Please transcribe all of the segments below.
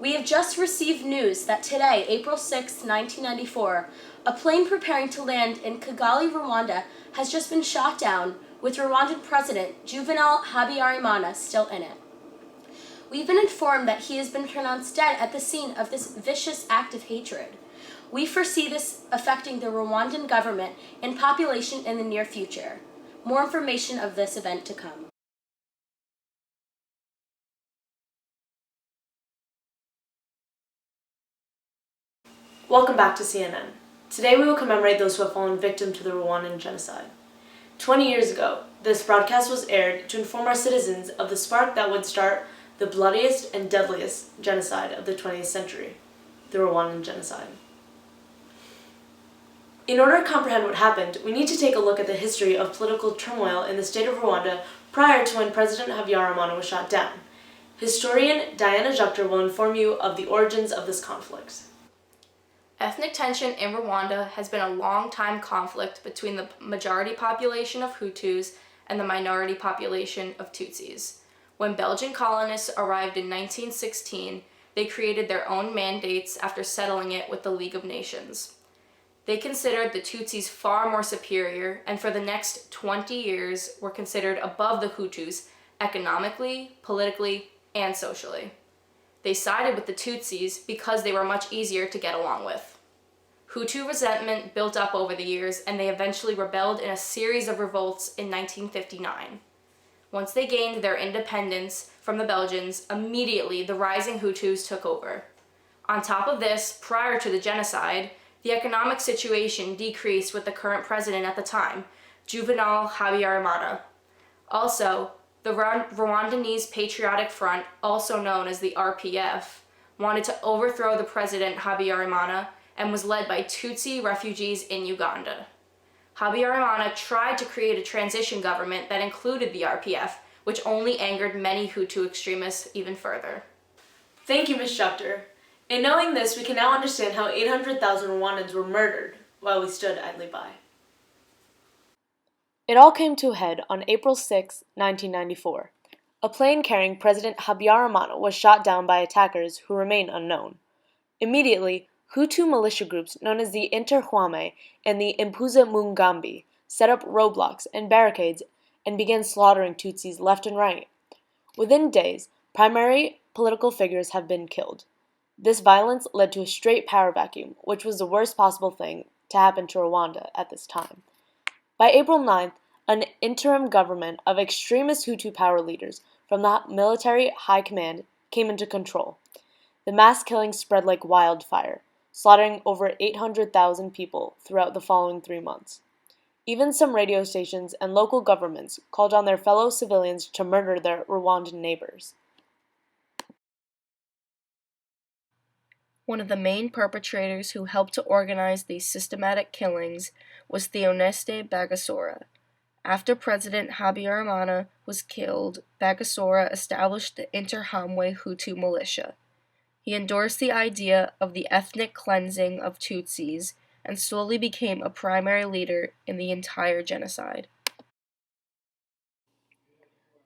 We have just received news that today, April 6, 1994, a plane preparing to land in Kigali, Rwanda, has just been shot down with Rwandan President Juvenal Habyarimana still in it. We've been informed that he has been pronounced dead at the scene of this vicious act of hatred. We foresee this affecting the Rwandan government and population in the near future. More information of this event to come. Welcome back to CNN. Today we will commemorate those who have fallen victim to the Rwandan genocide. 20 years ago, this broadcast was aired to inform our citizens of the spark that would start the bloodiest and deadliest genocide of the 20th century, the Rwandan genocide. In order to comprehend what happened, we need to take a look at the history of political turmoil in the state of Rwanda prior to when President Habyarimana was shot down. Historian Diana Juchter will inform you of the origins of this conflict. Ethnic tension in Rwanda has been a long-time conflict between the majority population of Hutus and the minority population of Tutsis. When Belgian colonists arrived in 1916, they created their own mandates after settling it with the League of Nations. They considered the Tutsis far more superior, and for the next 20 years were considered above the Hutus economically, politically, and socially. They sided with the Tutsis because they were much easier to get along with. Hutu resentment built up over the years, and they eventually rebelled in a series of revolts in 1959. Once they gained their independence from the Belgians, immediately the rising Hutus took over. On top of this, prior to the genocide, the economic situation decreased with the current president at the time, Juvenal Habyarimana. Also, the Rwandese Patriotic Front, also known as the RPF, wanted to overthrow the president Habyarimana and was led by Tutsi refugees in Uganda. Habyarimana tried to create a transition government that included the RPF, which only angered many Hutu extremists even further. Thank you, Ms. Juchter. In knowing this, we can now understand how 800,000 Rwandans were murdered while we stood idly by. It all came to a head on April 6, 1994. A plane carrying President Habyarimana was shot down by attackers who remain unknown. Immediately, Hutu militia groups known as the Interahamwe and the Impuzamugambi set up roadblocks and barricades and began slaughtering Tutsis left and right. Within days, primary political figures have been killed. This violence led to a straight power vacuum, which was the worst possible thing to happen to Rwanda at this time. By April 9th, an interim government of extremist Hutu power leaders from the military high command came into control. The mass killings spread like wildfire, slaughtering over 800,000 people throughout the following 3 months. Even some radio stations and local governments called on their fellow civilians to murder their Rwandan neighbors. One of the main perpetrators who helped to organize these systematic killings was Theoneste Bagosora. After President Habyarimana was killed, Bagosora established the Interahamwe Hutu militia. He endorsed the idea of the ethnic cleansing of Tutsis and slowly became a primary leader in the entire genocide.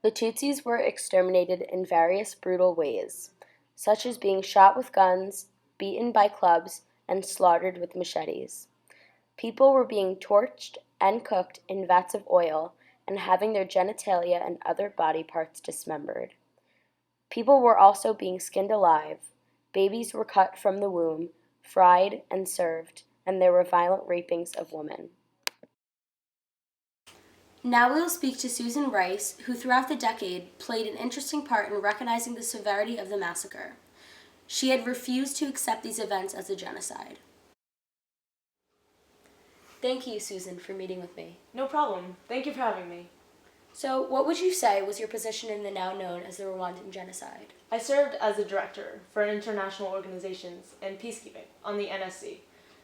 The Tutsis were exterminated in various brutal ways, such as being shot with guns, beaten by clubs, and slaughtered with machetes. People were being torched and cooked in vats of oil and having their genitalia and other body parts dismembered. People were also being skinned alive, babies were cut from the womb, fried and served, and there were violent rapings of women. Now we will speak to Susan Rice, who throughout the decade played an interesting part in recognizing the severity of the massacre. She had refused to accept these events as a genocide. Thank you, Susan, for meeting with me. No problem. Thank you for having me. So, what would you say was your position in the now known as the Rwandan genocide? I served as a director for international organizations and peacekeeping on the NSC,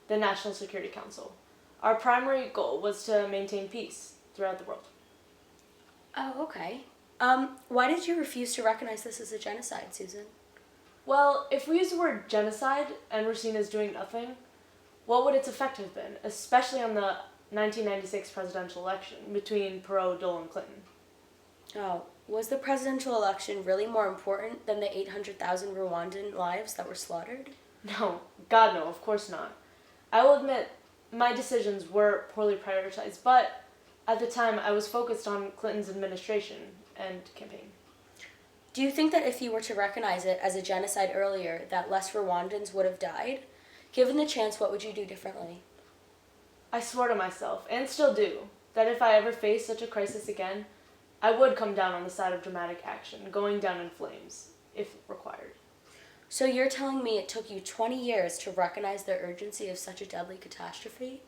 the National Security Council. Our primary goal was to maintain peace throughout the world. Oh, okay. Why did you refuse to recognize this as a genocide, Susan? Well, if we use the word genocide and we're seen as doing nothing, what would its effect have been, especially on the 1996 presidential election between Perot, Dole, and Clinton? Oh, Was the presidential election really more important than the 800,000 Rwandan lives that were slaughtered? No, God no, of course not. I will admit, my decisions were poorly prioritized, but at the time I was focused on Clinton's administration and campaign. Do you think that if you were to recognize it as a genocide earlier, that less Rwandans would have died? Given the chance, what would you do differently? I swore to myself, and still do, that if I ever face such a crisis again, I would come down on the side of dramatic action, going down in flames, if required. So you're telling me it took you 20 years to recognize the urgency of such a deadly catastrophe?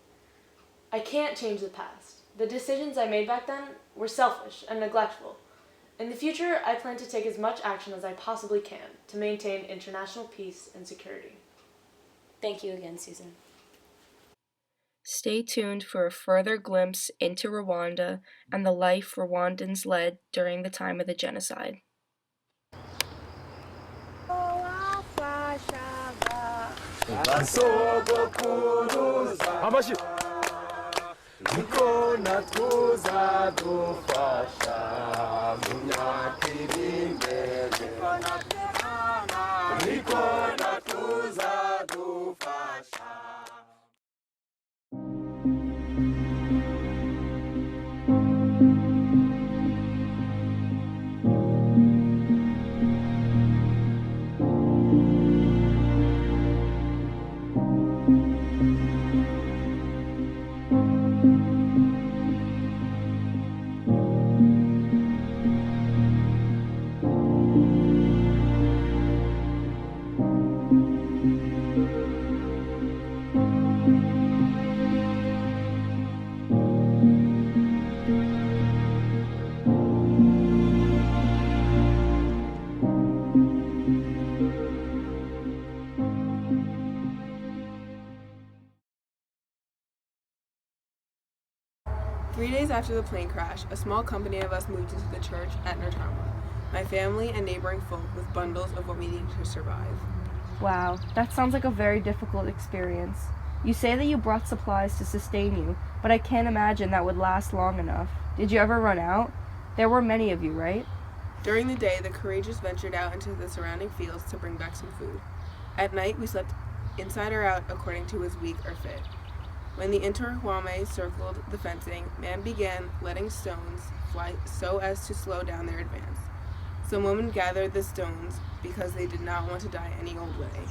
I can't change the past. The decisions I made back then were selfish and neglectful. In the future, I plan to take as much action as I possibly can to maintain international peace and security. Thank you again, Susan. Stay tuned for a further glimpse into Rwanda and the life Rwandans led during the time of the genocide. Three days after the plane crash, a small company of us moved into the church at Nurtama, my family and neighboring folk with bundles of what we needed to survive. Wow, that sounds like a very difficult experience. You say that you brought supplies to sustain you, but I can't imagine that would last long enough. Did you ever run out? There were many of you, right? During the day, the courageous ventured out into the surrounding fields to bring back some food. At night, we slept inside or out according to his weak or fit. When the Interahamwe circled the fencing, man began letting stones fly so as to slow down their advance. Some women gathered the stones because they did not want to die any old way.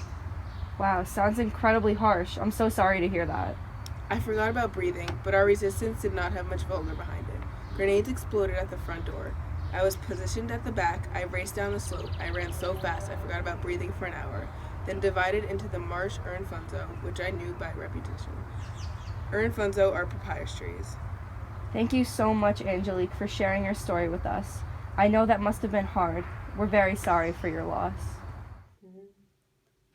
Wow, sounds incredibly harsh. I'm so sorry to hear that. I forgot about breathing, but our resistance did not have much valor behind it. Grenades exploded at the front door. I was positioned at the back. I raced down the slope. I ran so fast I forgot about breathing for an hour, then divided into the marsh Ernfunzo, which I knew by reputation. Ernfunzo are papyrus trees. Thank you so much, Angelique, for sharing your story with us. I know that must have been hard. We're very sorry for your loss.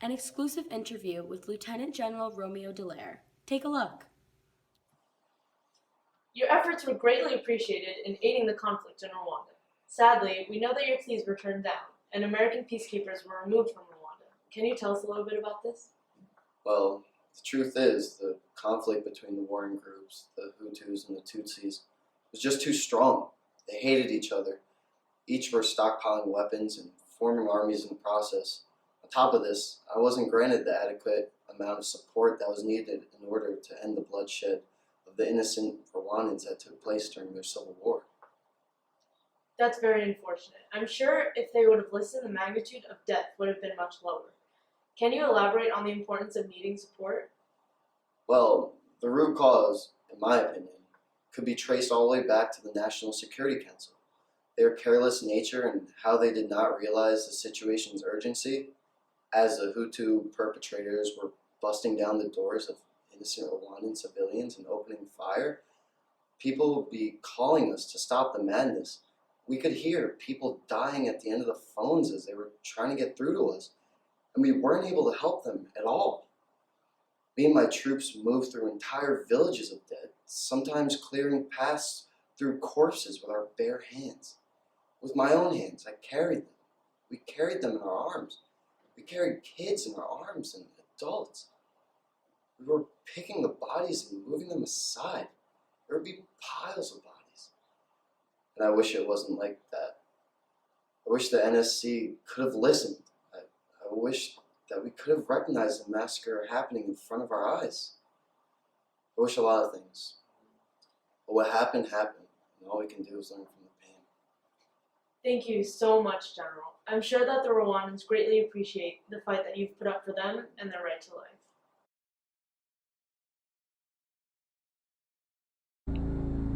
An exclusive interview with Lieutenant General Romeo Dallaire. Take a look. Your efforts were greatly appreciated in aiding the conflict in Rwanda. Sadly, we know that your pleas were turned down, and American peacekeepers were removed from Rwanda. Can you tell us a little bit about this? Well, the truth is, the conflict between the warring groups, the Hutus and the Tutsis, was just too strong. They hated each other. Each were stockpiling weapons and forming armies in the process. On top of this, I wasn't granted the adequate amount of support that was needed in order to end the bloodshed of the innocent Rwandans that took place during their civil war. That's very unfortunate. I'm sure if they would have listened, the magnitude of death would have been much lower. Can you elaborate on the importance of needing support? Well, the root cause, in my opinion, could be traced all the way back to the National Security Council. Their careless nature and how they did not realize the situation's urgency, as the Hutu perpetrators were busting down the doors of innocent Rwandan civilians and opening fire. People would be calling us to stop the madness. We could hear people dying at the end of the phones as they were trying to get through to us, and we weren't able to help them at all. Me and my troops moved through entire villages of dead, sometimes clearing paths through corpses with our bare hands. With my own hands, I carried them. We carried them in our arms. We carried kids in our arms and adults. We were picking the bodies and moving them aside. There would be piles of bodies. And I wish it wasn't like that. I wish the NSC could have listened. I wish that we could have recognized the massacre happening in front of our eyes. I wish a lot of things. But what happened, happened, and all we can do is learn from the pain. Thank you so much, General. I'm sure that the Rwandans greatly appreciate the fight that you've put up for them and their right to life.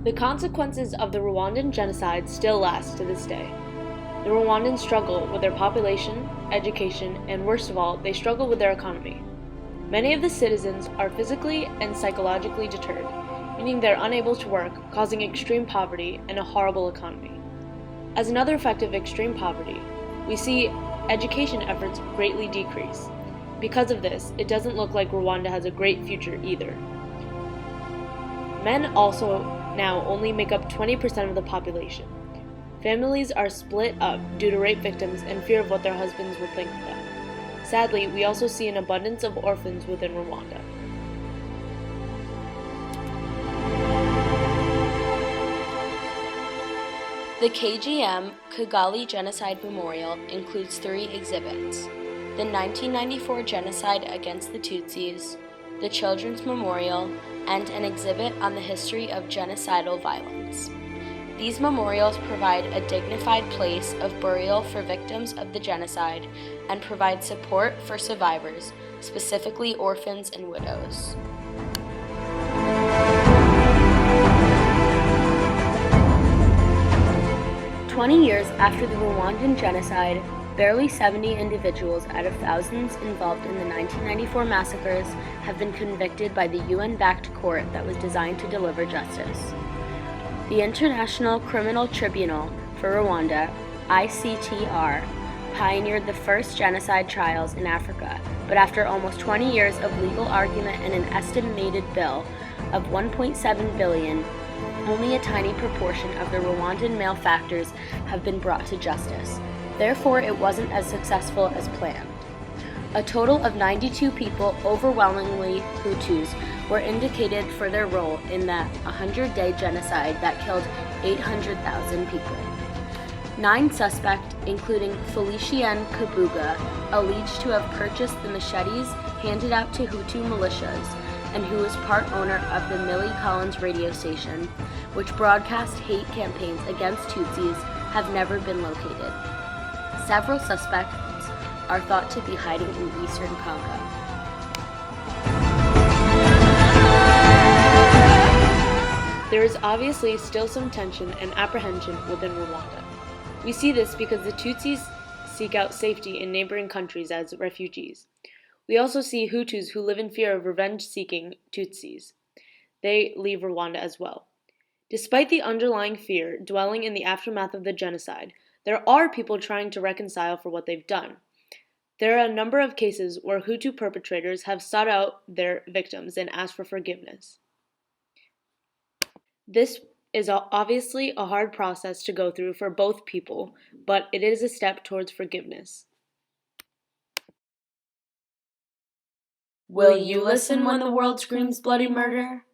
The consequences of the Rwandan genocide still last to this day. The Rwandans struggle with their population, education, and worst of all, they struggle with their economy. Many of the citizens are physically and psychologically deterred, meaning they're unable to work, causing extreme poverty and a horrible economy. As another effect of extreme poverty, we see education efforts greatly decrease. Because of this, it doesn't look like Rwanda has a great future either. Men also now only make up 20% of the population. Families are split up due to rape victims and fear of what their husbands will think of them. Sadly, we also see an abundance of orphans within Rwanda. The KGM Kigali Genocide Memorial includes 3 exhibits: the 1994 genocide against the Tutsis, the Children's Memorial, and an exhibit on the history of genocidal violence. These memorials provide a dignified place of burial for victims of the genocide and provide support for survivors, specifically orphans and widows. "20 years after the Rwandan genocide, barely 70 individuals out of thousands involved in the 1994 massacres have been convicted by the UN-backed court that was designed to deliver justice. The International Criminal Tribunal for Rwanda, ICTR, pioneered the first genocide trials in Africa, but after almost 20 years of legal argument and an estimated bill of $1.7 billion, only a tiny proportion of the Rwandan malefactors have been brought to justice. Therefore, it wasn't as successful as planned. A total of 92 people, overwhelmingly Hutus, were indicated for their role in that 100-day genocide that killed 800,000 people. 9 suspects, including Felicien Kabuga, alleged to have purchased the machetes handed out to Hutu militias, and who was part owner of the Millie Collins radio station, which broadcast hate campaigns against Tutsis, have never been located. Several suspects are thought to be hiding in eastern Congo. There is obviously still some tension and apprehension within Rwanda. We see this because the Tutsis seek out safety in neighboring countries as refugees. We also see Hutus who live in fear of revenge-seeking Tutsis. They leave Rwanda as well. Despite the underlying fear dwelling in the aftermath of the genocide, there are people trying to reconcile for what they've done. There are a number of cases where Hutu perpetrators have sought out their victims and asked for forgiveness. This is obviously a hard process to go through for both people, but it is a step towards forgiveness. Will you listen when the world screams bloody murder?